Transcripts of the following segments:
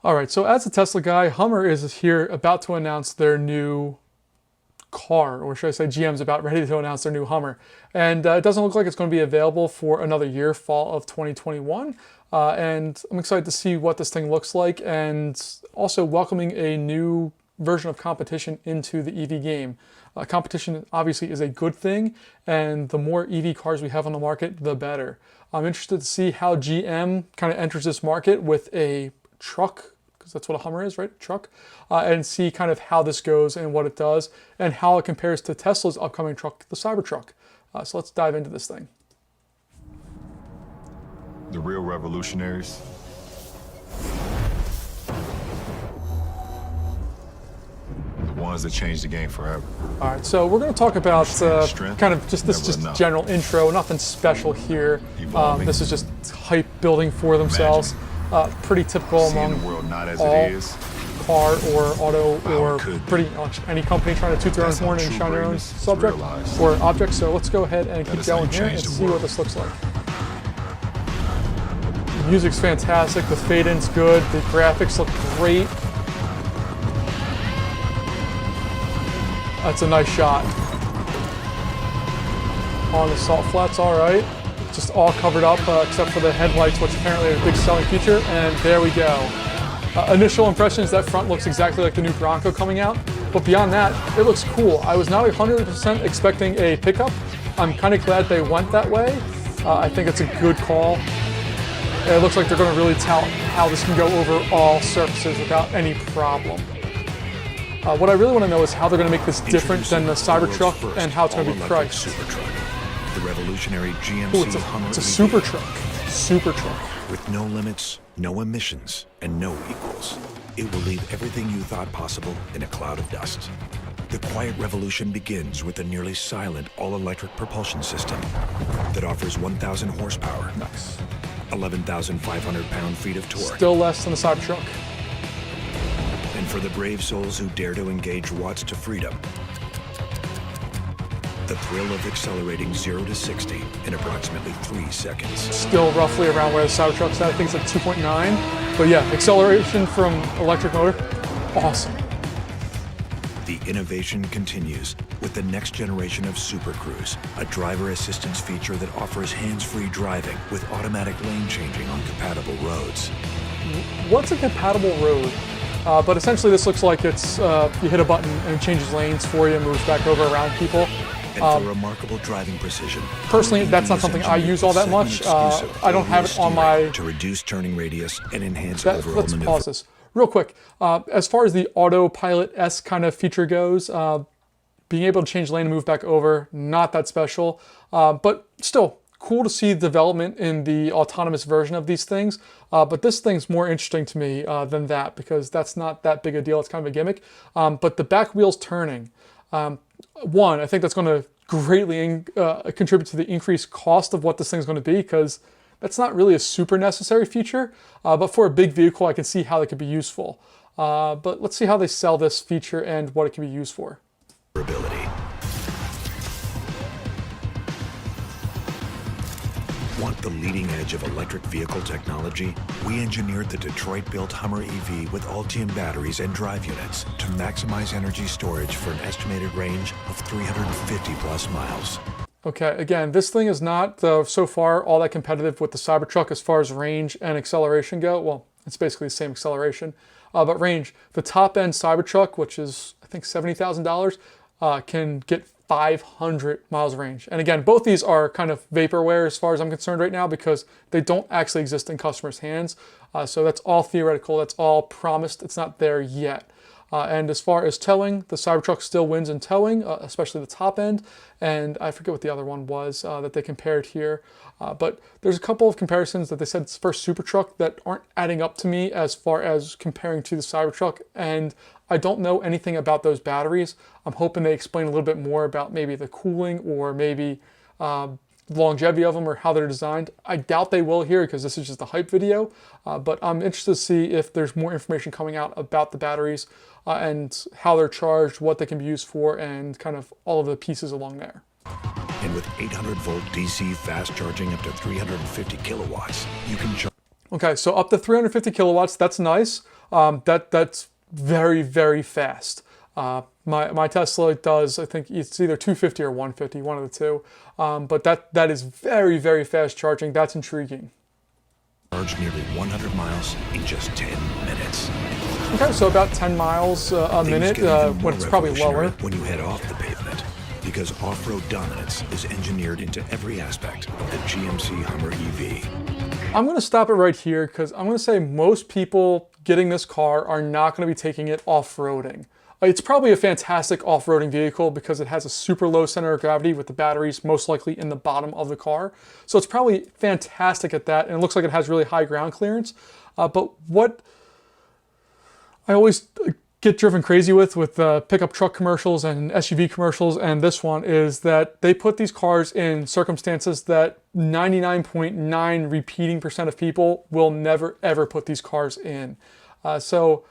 All right, so as a Tesla guy, Hummer is here about to announce their new car, or should I say GM's about ready to announce their new Hummer. And it doesn't look like it's going to be available for another year, fall of 2021. And I'm excited to see what this thing looks like, and also welcoming a new version of competition into the EV game. Competition obviously is a good thing, and the more EV cars we have on the market, the better. I'm interested to see how GM kind of enters this market with a truck, because that's what a Hummer is, right? Truck, and see kind of how this goes and what it does and how it compares to Tesla's upcoming truck, the Cybertruck. So let's dive into this thing. The real revolutionaries. The ones that changed the game forever. All right, so we're going to talk about kind of just this general intro, nothing special here. This is just hype building for themselves. Pretty typical among all car or auto or pretty much any company trying to toot their own horn and shine their own subject or object. So let's go ahead and keep going here and see what this looks like. The music's fantastic, the fade-in's good, the graphics look great. That's a nice shot. On the salt flats, all right. Just all covered up except for the headlights, which apparently are a big selling feature, and there we go. Initial impressions, that front looks exactly like the new Bronco coming out, but beyond that, it looks cool. I was not 100% expecting a pickup. I'm kind of glad they went that way. I think it's a good call. It looks like they're going to really tell how this can go over all surfaces without any problem. What I really want to know is how they're going to make this different than the Cybertruck and how it's going to be priced. The revolutionary GMC Hummer. It's a super truck. Super truck. With no limits, no emissions, and no equals. It will leave everything you thought possible in a cloud of dust. The quiet revolution begins with a nearly silent all-electric propulsion system that offers 1,000 horsepower. Nice. 11,500 pound-feet of torque. Still less than the Cybertruck. And for the brave souls who dare to engage watts to freedom, the thrill of accelerating 0 to 60 in approximately 3 seconds. Still roughly around where the Cybertruck's at. I think it's at 2.9. But yeah, acceleration from electric motor, awesome. The innovation continues with the next generation of Super Cruise, a driver assistance feature that offers hands-free driving with automatic lane changing on compatible roads. What's a compatible road? But essentially this looks like it's, you hit a button and it changes lanes for you and moves back over around people. And for remarkable driving precision. Personally, that's not something I use all that much. I don't have it on my... To reduce turning radius and enhance overall maneuver. Let's pause this real quick. As far as the autopilot-esque kind of feature goes, being able to change lane and move back over, not that special. But still, cool to see development in the autonomous version of these things. But this thing's more interesting to me than that, because that's not that big a deal. It's kind of a gimmick. But the back wheels turning. One, I think that's going to greatly contribute to the increased cost of what this thing's going to be, because that's not really a super necessary feature. But for a big vehicle, I can see how it could be useful. But let's see how they sell this feature and what it can be used for. Ability. Want the leading edge of electric vehicle technology? We engineered the Detroit-built Hummer EV with Ultium batteries and drive units to maximize energy storage for an estimated range of 350 plus miles. Okay, again, this thing is not, so far, all that competitive with the Cybertruck as far as range and acceleration go. Well, it's basically the same acceleration. But range, the top-end Cybertruck, which is, I think, $70,000, can get 500 miles of range. And again, both these are kind of vaporware as far as I'm concerned right now, because they don't actually exist in customers' hands. So that's all theoretical, that's all promised, it's not there yet. And as far as towing, the Cybertruck still wins in towing, especially the top end. And I forget what the other one was that they compared here. But there's a couple of comparisons that they said for Supertruck that aren't adding up to me as far as comparing to the Cybertruck. And I don't know anything about those batteries. I'm hoping they explain a little bit more about maybe the cooling or maybe longevity of them or how they're designed. I doubt they will here because this is just a hype video, but I'm interested to see if there's more information coming out about the batteries and how they're charged, what they can be used for, and kind of all of the pieces along there. And with 800 volt DC fast charging up to 350 kilowatts, you can charge. Okay, so up to 350 kilowatts, that's nice. That's very, very fast. My Tesla does, I think it's either 250 or 150, one of the two. But that is very, very fast charging. That's intriguing. Charge nearly 100 miles in just 10 minutes. Okay, so about 10 miles a minute when it's probably lower. When you head off the pavement, because off-road dominance is engineered into every aspect of the GMC Hummer EV. I'm going to stop it right here because I'm going to say most people getting this car are not going to be taking it off-roading. It's probably a fantastic off-roading vehicle because it has a super low center of gravity with the batteries most likely in the bottom of the car. So it's probably fantastic at that, and it looks like it has really high ground clearance. But what I always get driven crazy with pickup truck commercials and SUV commercials, and this one, is that they put these cars in circumstances that 99.9 repeating percent of people will never ever put these cars in. So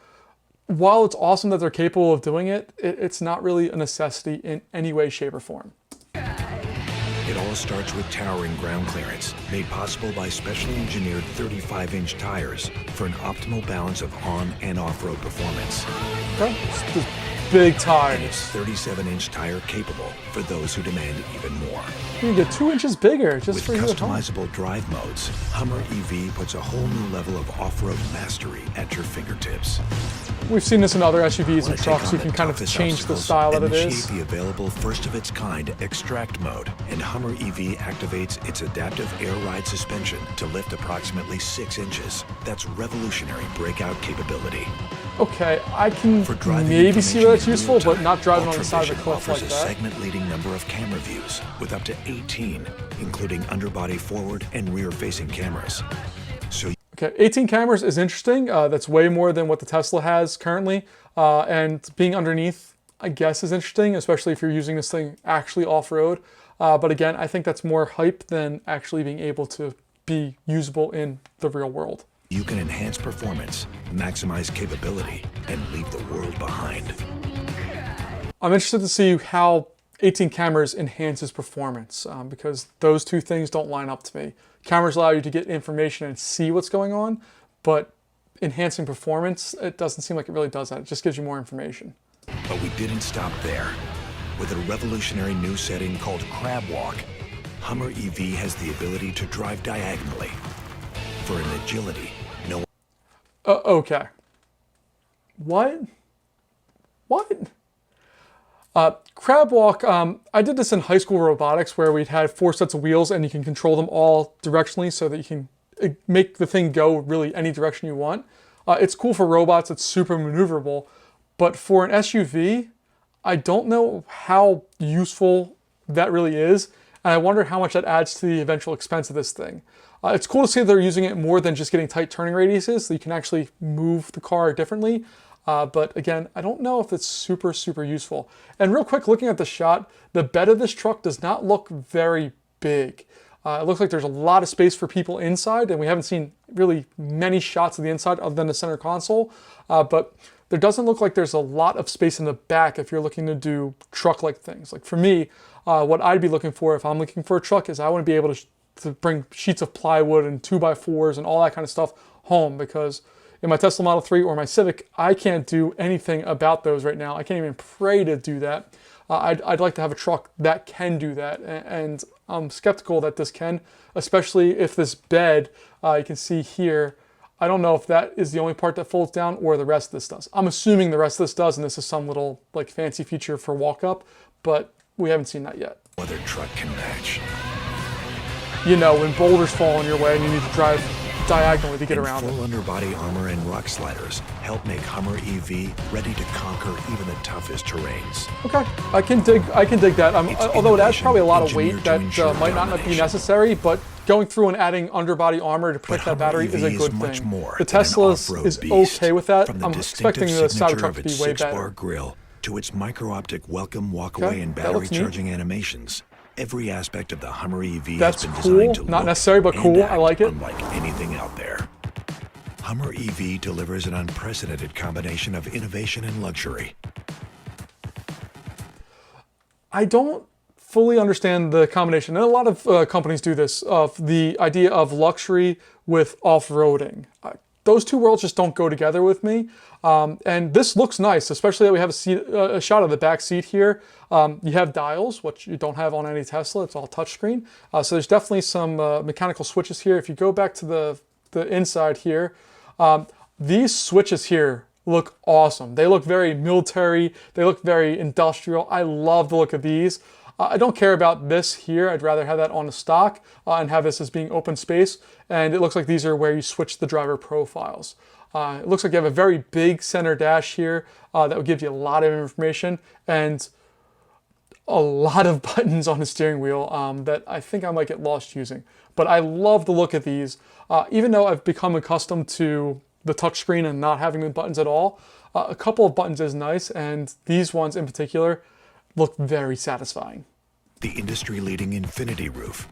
while it's awesome that they're capable of doing it, it's not really a necessity in any way, shape, or form. It all starts with towering ground clearance, made possible by specially engineered 35-inch tires for an optimal balance of on and off-road performance. Okay, just big And it's tires. 37-inch tire capable for those who demand even more. You get 2 inches bigger just With for you at home. customizable drive modes, Hummer EV puts a whole new level of off-road mastery at your fingertips. We've seen this in other SUVs Want and to take trucks. on You can the kind of toughest change the obstacles style that it Initiate is. the available first-of-its-kind Extract mode, and Hummer EV activates its adaptive air ride suspension to lift approximately 6 inches. That's revolutionary breakout capability. Okay, I can For driving maybe see where that's information in useful, real but not driving on the Ultra side of a Vision cliff like offers a that. segment-leading number of camera views with up to 18, including underbody forward and rear-facing cameras. So Okay, 18 cameras is interesting. That's way more than what the Tesla has currently. And being underneath, I guess, is interesting, especially if you're using this thing actually off-road. But again, I think that's more hype than actually being able to be usable in the real world. you can enhance performance, maximize capability, and leave the world behind. I'm interested to see how 18 cameras enhances performance because those two things don't line up to me. Cameras allow you to get information and see what's going on, but enhancing performance, it doesn't seem like it really does that. It just gives you more information. But we didn't stop there. With a revolutionary new setting called Crab Walk, Hummer EV has the ability to drive diagonally. For an agility, no. Okay. What? Crab walk, I did this in high school robotics where we'd had 4 sets of wheels and you can control them all directionally so that you can make the thing go really any direction you want. It's cool for robots, it's super maneuverable, but for an SUV, I don't know how useful that really is, and I wonder how much that adds to the eventual expense of this thing. It's cool to see they're using it more than just getting tight turning radiuses, so you can actually move the car differently. But again, I don't know if it's super, super useful. And real quick, looking at the shot, the bed of this truck does not look very big. It looks like there's a lot of space for people inside, and we haven't seen really many shots of the inside other than the center console. But there doesn't look like there's a lot of space in the back if you're looking to do truck-like things. Like for me, what I'd be looking for if I'm looking for a truck is I want to be able to bring sheets of plywood and 2x4s and all that kind of stuff home, because in my Tesla Model 3 or my Civic, I can't do anything about those right now. I can't even pray to do that. I'd like to have a truck that can do that, and I'm skeptical that this can, especially if this bed, you can see here, I don't know if that is the only part that folds down or the rest of this does. I'm assuming the rest of this does, and this is some little like fancy feature for walk-up, but we haven't seen that yet. Other truck can match. You know, when boulders fall in your way and you need to drive diagonally to get around Full it. underbody armor and rock sliders help make Hummer EV ready to conquer even the toughest terrains. Okay, I can dig that. Although it adds probably a lot of weight engineered to that ensure might not be domination. necessary, but going through and adding underbody armor to protect that Hummer battery EV is a is good much thing. more The than an Tesla off-road is beast. okay with that. From the I'm distinctive expecting the signature Cybertruck of to be its way 6-bar better. grille to its micro-optic welcome walkaway Okay, and that battery looks neat. charging animations. Every aspect of the Hummer EV That's has been cool. designed to Not look necessary, but and cool. I act like it. unlike anything out there. Hummer EV delivers an unprecedented combination of innovation and luxury. I don't fully understand the combination, and a lot of companies do this, of the idea of luxury with off-roading. Those two worlds just don't go together with me. And this looks nice, especially that we have a shot of the back seat here. You have dials, which you don't have on any Tesla. It's all touchscreen. So there's definitely some mechanical switches here. If you go back to the inside here, these switches here look awesome. They look very military. They look very industrial. I love the look of these. I don't care about this here. I'd rather have that on the stock and have this as being open space. And it looks like these are where you switch the driver profiles. It looks like you have a very big center dash here that will give you a lot of information and a lot of buttons on the steering wheel that I think I might get lost using. But I love the look of these. Even though I've become accustomed to the touchscreen and not having the buttons at all, a couple of buttons is nice, and these ones in particular look very satisfying. The industry-leading Infinity Roof,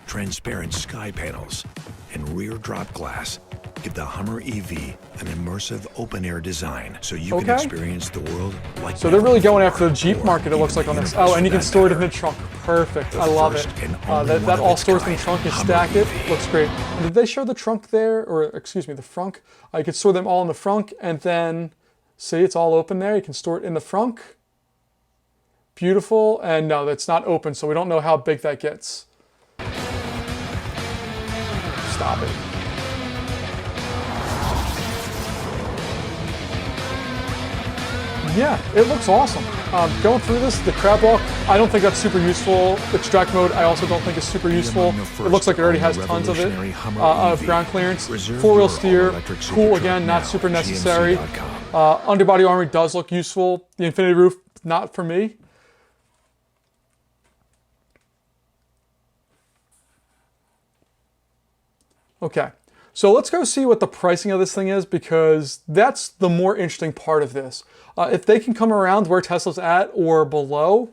transparent sky panels, and rear drop glass give the Hummer EV an immersive open-air design so you can experience the world like So they're really going after the Jeep market, it looks like, on this. Oh, and you can store it in the trunk. Perfect. I love it. That all stores in the trunk. You stack it. Looks great. And did they show the trunk there? Or, excuse me, the frunk? You could store them all in the frunk, and then, see, it's all open there. You can store it in the frunk. Beautiful. And no, that's not open, so we don't know how big that gets. Stop it. Yeah, it looks awesome. Going through this, the crab walk, I don't think that's super useful. Extract mode, I also don't think is super useful. It looks like it already has tons of it, of ground clearance. Four-wheel steer, cool again, not super necessary. Underbody armor does look useful. The Infinity Roof, not for me. Okay. So let's go see what the pricing of this thing is, because that's the more interesting part of this. If they can come around where Tesla's at or below,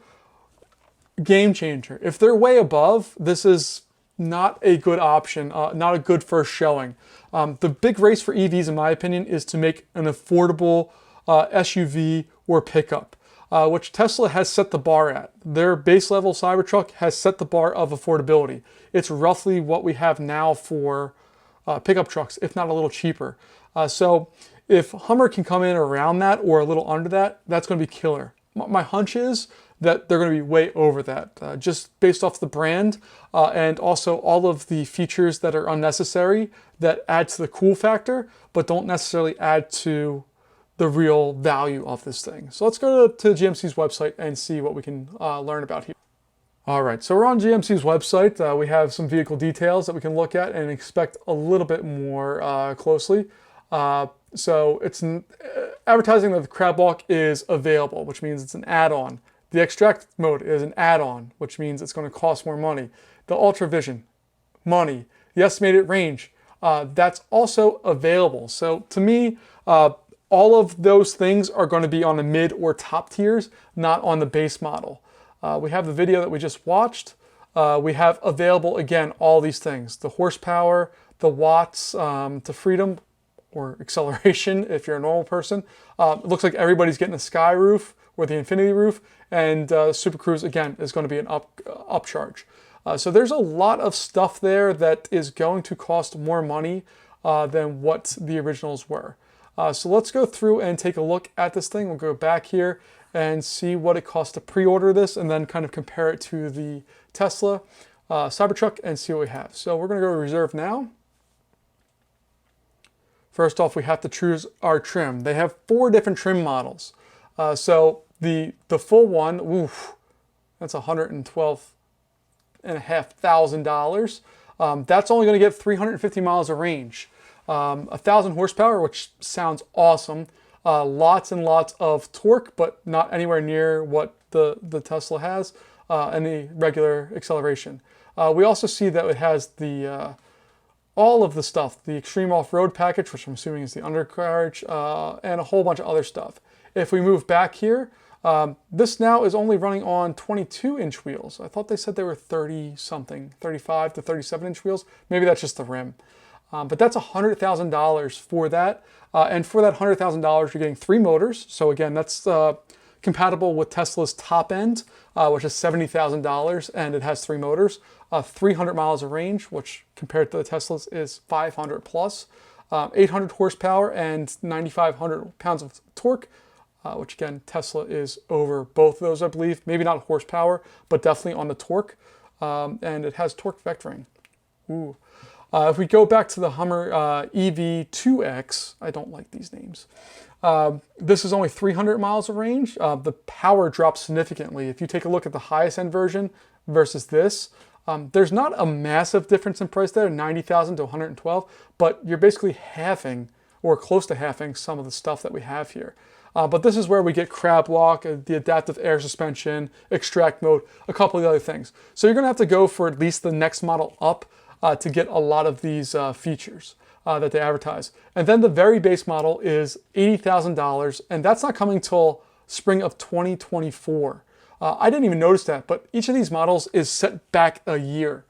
game changer. If they're way above, this is not a good option, not a good first showing. The big race for EVs, in my opinion, is to make an affordable SUV or pickup, which Tesla has set the bar at. Their base level Cybertruck has set the bar of affordability. It's roughly what we have now for pickup trucks, if not a little cheaper. So if Hummer can come in around that or a little under that, that's going to be killer. My hunch is that they're going to be way over that, just based off the brand and also all of the features that are unnecessary that add to the cool factor, but don't necessarily add to the real value of this thing. So let's go to GMC's website and see what we can learn about here. All right, so we're on GMC's website. We have some vehicle details that we can look at and inspect a little bit more closely. So it's advertising that the crab walk is available, which means it's an add-on. The extract mode is an add-on, which means it's going to cost more money. The Ultra Vision, money. The estimated range, that's also available. So to me, all of those things are going to be on the mid or top tiers, not on the base model. We have the video that we just watched. We have available, again, all these things. The horsepower, the watts to freedom or acceleration if you're a normal person. It looks like everybody's getting the Sky Roof or the Infinity Roof. And Super Cruise, again, is going to be an upcharge. So there's a lot of stuff there that is going to cost more money than what the originals were. So let's go through and take a look at this thing. We'll go back here and see what it costs to pre-order this and then kind of compare it to the Tesla Cybertruck and see what we have. So we're going to go to reserve now. First off, we have to choose our trim. They have 4 different trim models. So the full one, oof, that's $112,500. That's only going to get 350 miles of range. 1,000 horsepower, which sounds awesome. Lots and lots of torque, but not anywhere near what the Tesla has, and the regular acceleration. We also see that it has the all of the stuff, the Extreme Off-Road package, which I'm assuming is the undercarriage, and a whole bunch of other stuff. If we move back here, this now is only running on 22-inch wheels. I thought they said they were 30-something, 35 to 37-inch wheels. Maybe that's just the rim. But that's $100,000 for that. And for that $100,000, you're getting 3 motors. So again, that's compatible with Tesla's top end, which is $70,000, and it has 3 motors, 300 miles of range, which compared to the Tesla's is 500 plus, 800 horsepower and 9,500 pounds of torque, which again, Tesla is over both of those, I believe. Maybe not horsepower, but definitely on the torque. And it has torque vectoring. Ooh. If we go back to the Hummer EV2X, I don't like these names. This is only 300 miles of range. The power drops significantly. If you take a look at the highest end version versus this, there's not a massive difference in price there, 90,000 to 112, but you're basically halving or close to halving some of the stuff that we have here. But this is where we get crab walk, the adaptive air suspension, extract mode, a couple of the other things. So you're gonna have to go for at least the next model up to get a lot of these features that they advertise. And then the very base model is $80,000, and that's not coming till spring of 2024. I didn't even notice that, but each of these models is set back a year.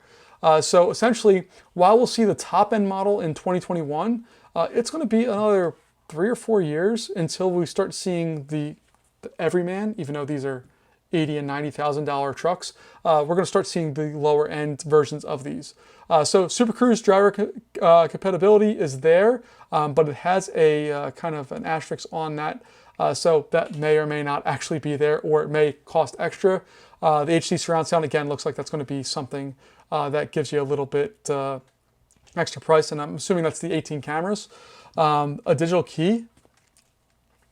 So essentially, while we'll see the top end model in 2021, it's gonna be another 3 or 4 years until we start seeing the everyman, even though these are $80,000 and $90,000 trucks. We're going to start seeing the lower end versions of these. So Super Cruise driver compatibility is there, but it has a kind of an asterisk on that. So that may or may not actually be there, or it may cost extra. The HD surround sound, again, looks like that's going to be something that gives you a little bit extra price, and I'm assuming that's the 18 cameras. A digital key,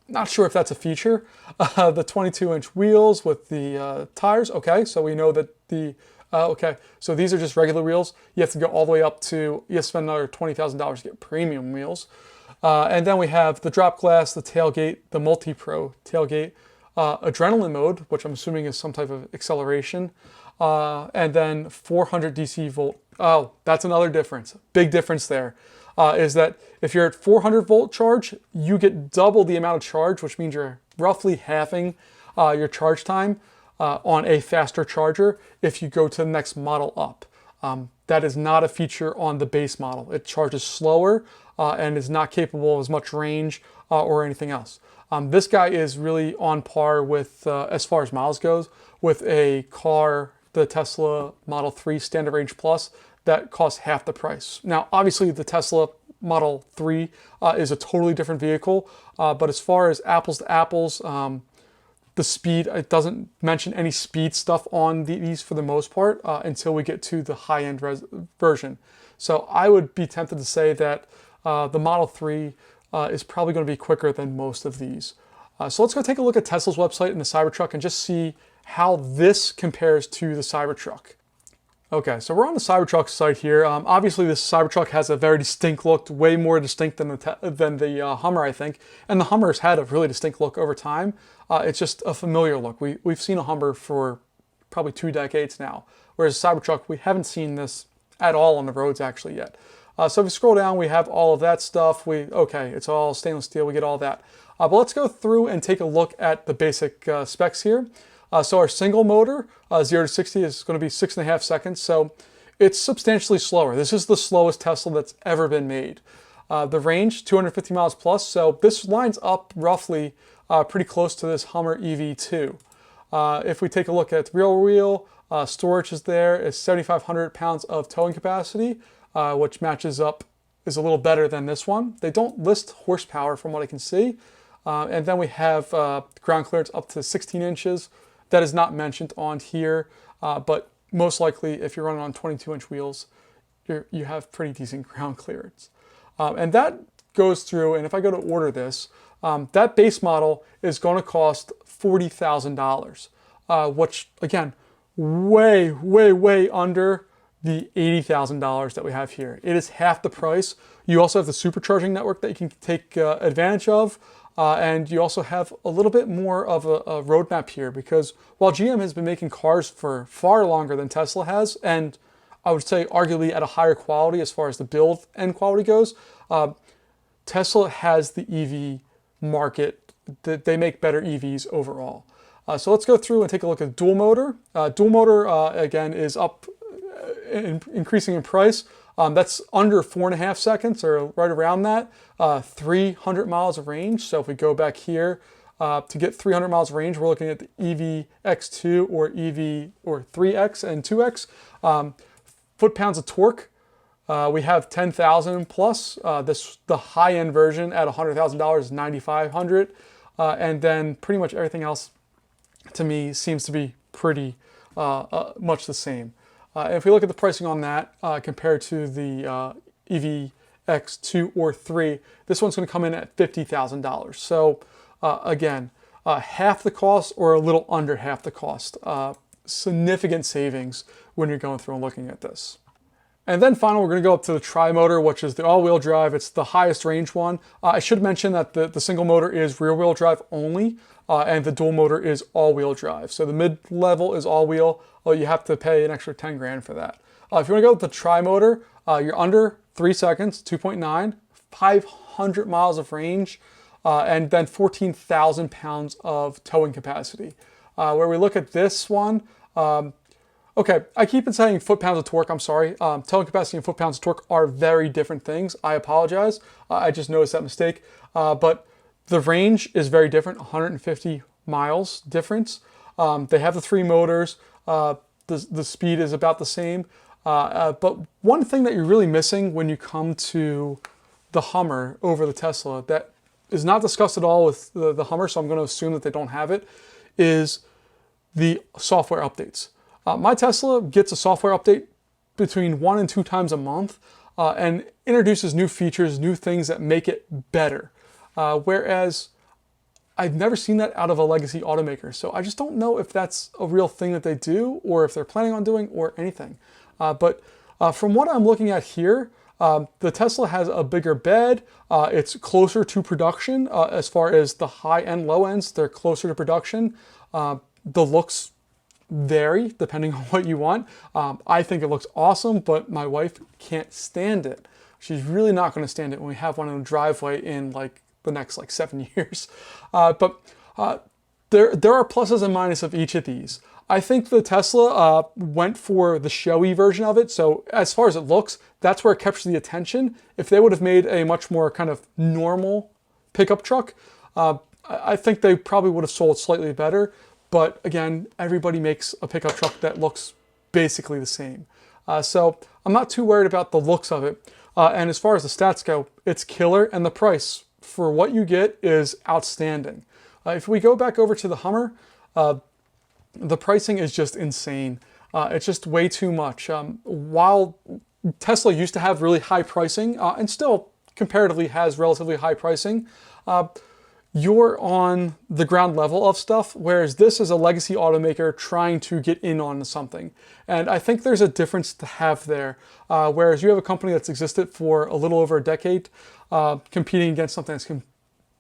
not sure if that's a feature. The 22-inch wheels with the tires, okay, so we know that the, okay, so these are just regular wheels. You have to go all the way up to, you have to spend another $20,000 to get premium wheels. And then we have the drop glass, the tailgate, the multi-pro tailgate, adrenaline mode, which I'm assuming is some type of acceleration, and then 400 DC volt. Oh, that's another difference, big difference there. Is that if you're at 400 volt charge, you get double the amount of charge, which means you're roughly halving your charge time on a faster charger if you go to the next model up. That is not a feature on the base model. It charges slower and is not capable of as much range or anything else. This guy is really on par with, as far as miles goes, with a car, the Tesla Model 3 Standard Range Plus, that costs half the price. Now, obviously, the Tesla Model 3 is a totally different vehicle, but as far as apples to apples, the speed, it doesn't mention any speed stuff on these for the most part until we get to the high-end version. So I would be tempted to say that the Model 3 is probably going to be quicker than most of these. So let's go take a look at Tesla's website and the Cybertruck and just see how this compares to the Cybertruck. Okay, so we're on the Cybertruck site here. Obviously, this Cybertruck has a very distinct look, way more distinct than the Hummer, I think. And the Hummer's had a really distinct look over time. It's just a familiar look. We've seen a Hummer for probably 2 decades now, whereas Cybertruck, we haven't seen this at all on the roads actually yet. So if we scroll down, we have all of that stuff. Okay, it's all stainless steel. We get all that. But let's go through and take a look at the basic specs here. So our single motor, 0 to 60 is going to be 6.5 seconds. So it's substantially slower. This is the slowest Tesla that's ever been made. The range, 250 miles plus. So this lines up roughly pretty close to this Hummer EV2. If we take a look at rear wheel, storage is there. It's 7,500 pounds of towing capacity, which matches up, is a little better than this one. They don't list horsepower from what I can see. And then we have ground clearance up to 16 inches. That is not mentioned on here, but most likely if you're running on 22-inch wheels, you have pretty decent ground clearance. And that goes through, and if I go to order this, that base model is going to cost $40,000, which again, way, way, way under the $80,000 that we have here. It is half the price. You also have the supercharging network that you can take advantage of. And you also have a little bit more of a roadmap here, because while GM has been making cars for far longer than Tesla has, and I would say arguably at a higher quality as far as the build and quality goes, Tesla has the EV market. They make better EVs overall. So let's go through and take a look at dual motor. Dual motor, again, is up, increasing in price. That's under 4.5 seconds, or right around that. 300 miles of range. So if we go back here, To get 300 miles range, we're looking at the EV X2 or EV or 3X and 2X. Foot-pounds of torque, we have 10,000 plus. The high-end version at $100,000 is 9,500. And then pretty much everything else to me seems to be pretty much the same. If we look at the pricing on that compared to the EV X2 or 3, this one's going to come in at $50,000. So again, half the cost or a little under half the cost. Significant savings when you're going through and looking at this. And then finally, we're going to go up to the tri-motor, which is the all-wheel drive. It's the highest range one. I should mention that the single motor is rear-wheel drive only, and the dual motor is all-wheel drive. So the mid-level is all-wheel. Well, you have to pay an extra 10 grand for that. If you want to go with the tri-motor, you're under 3 seconds, 2.9, 500 miles of range, and then 14,000 pounds of towing capacity. Where we look at this one, okay, I keep on saying foot-pounds of torque, I'm sorry. Towing capacity and foot-pounds of torque are very different things. I apologize. I just noticed that mistake. But the range is very different, 150 miles difference. They have the 3 motors. The speed is about the same. But one thing that you're really missing when you come to the Hummer over the Tesla that is not discussed at all with the Hummer, so I'm going to assume that they don't have it, is the software updates. My Tesla gets a software update between 1 and 2 times a month and introduces new features, new things that make it better. Whereas I've never seen that out of a legacy automaker. So I just don't know if that's a real thing that they do or if they're planning on doing or anything. But from what I'm looking at here, the Tesla has a bigger bed. It's closer to production as far as the high end, low ends. They're closer to production. The looks vary depending on what you want. I think it looks awesome, but my wife can't stand it. She's really not going to stand it when we have one in the driveway in like the next 7 years. But there are pluses and minuses of each of these. I think the Tesla went for the showy version of it. So as far as it looks, that's where it captures the attention. If they would have made a much more kind of normal pickup truck, I think they probably would have sold slightly better. But again, everybody makes a pickup truck that looks basically the same. So I'm not too worried about the looks of it. And as far as the stats go, it's killer. And the price for what you get is outstanding. If we go back over to the Hummer, the pricing is just insane. It's just way too much. While Tesla used to have really high pricing and still comparatively has relatively high pricing, you're on the ground level of stuff, whereas this is a legacy automaker trying to get in on something. And I think there's a difference to have there. Whereas you have a company that's existed for a little over a decade, competing against something that's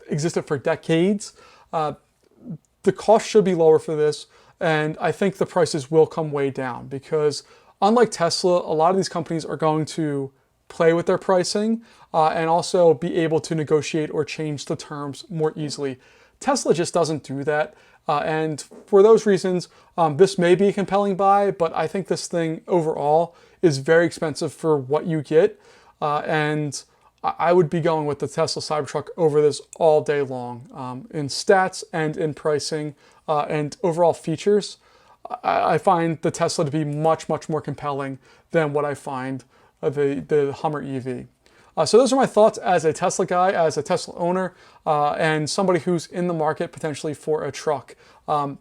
existed for decades, the cost should be lower for this. And I think the prices will come way down because unlike Tesla, a lot of these companies are going to play with their pricing and also be able to negotiate or change the terms more easily. Tesla just doesn't do that. And for those reasons, this may be a compelling buy, but I think this thing overall is very expensive for what you get. And I would be going with the Tesla Cybertruck over this all day long. In stats and in pricing and overall features, I find the Tesla to be much, much more compelling than what I find the Hummer EV. So those are my thoughts as a Tesla guy, as a Tesla owner, and somebody who's in the market potentially for a truck. The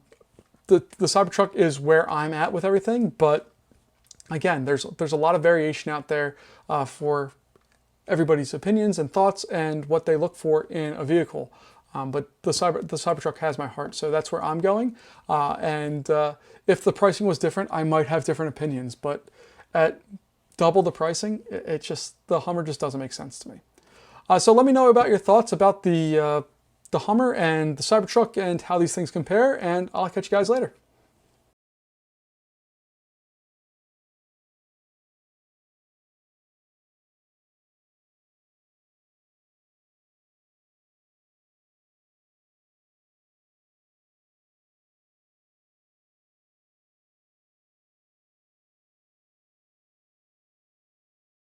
Cybertruck is where I'm at with everything, but again, there's a lot of variation out there for everybody's opinions and thoughts and what they look for in a vehicle. But the Cybertruck has my heart, so that's where I'm going. And if the pricing was different, I might have different opinions, but at double the pricing, the Hummer just doesn't make sense to me. So let me know about your thoughts about the Hummer and the Cybertruck and how these things compare, and I'll catch you guys later.